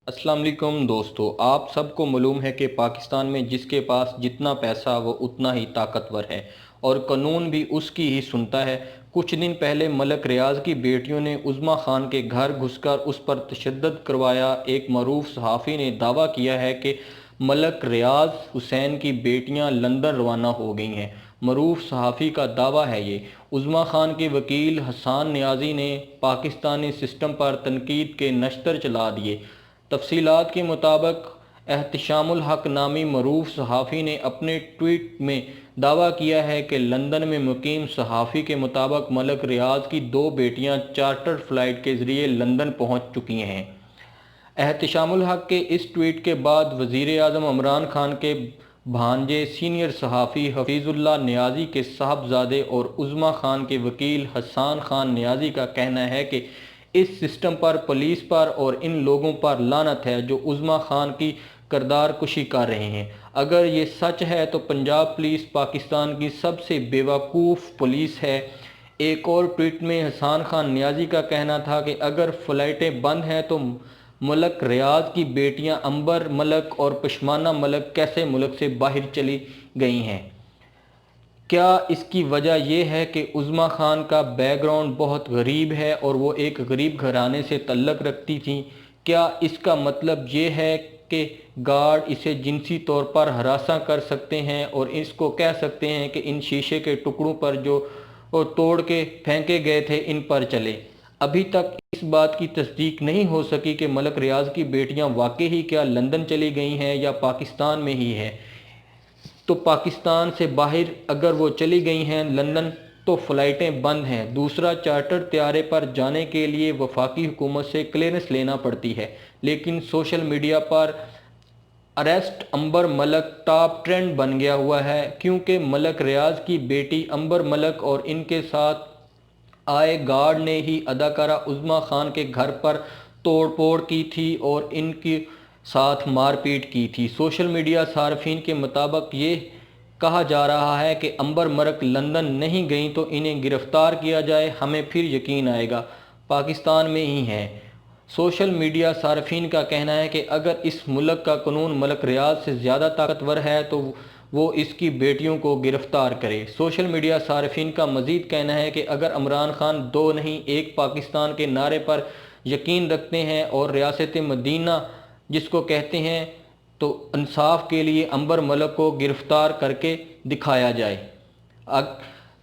अस्सलाम वालेकुम दोस्तों, आप सबको मालूम है कि पाकिस्तान में जिसके पास जितना पैसा वो उतना ही ताकतवर है और कानून भी उसकी ही सुनता है। कुछ दिन पहले मलक रियाज की बेटियों ने उज़्मा खान के घर घुसकर उस पर तशद्दुद करवाया। एक मरूफ सहाफ़ी ने दावा किया है कि मलक रियाज हुसैन की बेटियां लंदन रवाना हो गई हैं। मरूफ सहाफ़ी का दावा है ये। उज़्मा खान के वकील हसन नियाज़ी ने पाकिस्तानी सिस्टम पर तनकीद के नश्तर चला दिए। तफसीलात के मुताबिक एहतिशामुल हक नामी मरूफ सहाफ़ी ने अपने ट्वीट में दावा किया है कि लंदन में मुकीम सहाफ़ी के मुताबिक मलक रियाज की दो बेटियां चार्टर्ड फ़्लाइट के ज़रिए लंदन पहुंच चुकी हैं। एहतिशामुल हक के इस ट्वीट के बाद वज़ीर आज़म इमरान खान के भांजे सीनियर सहाफ़ी हफीज़ुल्लाह नियाज़ी के साहबजादे और उज़्मा खान के वकील हसन खान नियाज़ी का कहना है कि इस सिस्टम पर, पुलिस पर और इन लोगों पर लानत है जो उज़्मा खान की किरदार कुशी कर रहे हैं। अगर ये सच है तो पंजाब पुलिस पाकिस्तान की सबसे बेवकूफ़ पुलिस है। एक और ट्वीट में हसन खान नियाज़ी का कहना था कि अगर फ़्लाइटें बंद हैं तो मलक रियाज की बेटियां अंबर मलक और पश्माना मलक कैसे मुल्क से बाहर चली गई हैं? क्या इसकी वजह यह है कि उज़्मा खान का बैकग्राउंड बहुत गरीब है और वो एक गरीब घराने से तल्लक रखती थीं? क्या इसका मतलब ये है कि गार्ड इसे जिनसी तौर पर हरासा कर सकते हैं और इसको कह सकते हैं कि इन शीशे के टुकड़ों पर जो तोड़ के फेंके गए थे इन पर चले? अभी तक इस बात की तस्दीक नहीं हो सकी कि मलक रियाज की बेटियां वाकई ही क्या लंदन चली गई हैं या पाकिस्तान में ही है। तो पाकिस्तान से बाहर अगर वो चली गई हैं लंदन तो फ़्लाइटें बंद हैं। दूसरा, चार्टर त्यारे पर जाने के लिए वफाकी हुकूमत से क्लियरेंस लेना पड़ती है। लेकिन सोशल मीडिया पर अरेस्ट अंबर मलक टॉप ट्रेंड बन गया हुआ है क्योंकि मलक रियाज की बेटी अंबर मलक और इनके साथ आए गार्ड ने ही अदाकारा उज़्मा खान के घर पर तोड़ फोड़ की थी और इनके साथ मारपीट की थी। सोशल मीडिया सार्फिन के मुताबिक ये कहा जा रहा है कि अंबर मलक लंदन नहीं गई तो इन्हें गिरफ्तार किया जाए, हमें फिर यकीन आएगा पाकिस्तान में ही हैं। सोशल मीडिया सार्फिन का कहना है कि अगर इस मुल्क का कानून मलक रियाज से ज़्यादा ताकतवर है तो वो इसकी बेटियों को गिरफ्तार करे। सोशल मीडिया सार्फिन का मज़ीद कहना है कि अगर इमरान खान दो नहीं एक पाकिस्तान के नारे पर यकीन रखते हैं और रियासत मदीना जिसको कहते हैं तो इंसाफ के लिए अंबर मलक को गिरफ्तार करके दिखाया जाए।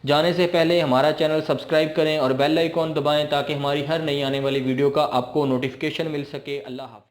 जाने से पहले हमारा चैनल सब्सक्राइब करें और बेल आइकॉन दबाएं ताकि हमारी हर नई आने वाली वीडियो का आपको नोटिफिकेशन मिल सके। अल्लाह हाफ़िज़।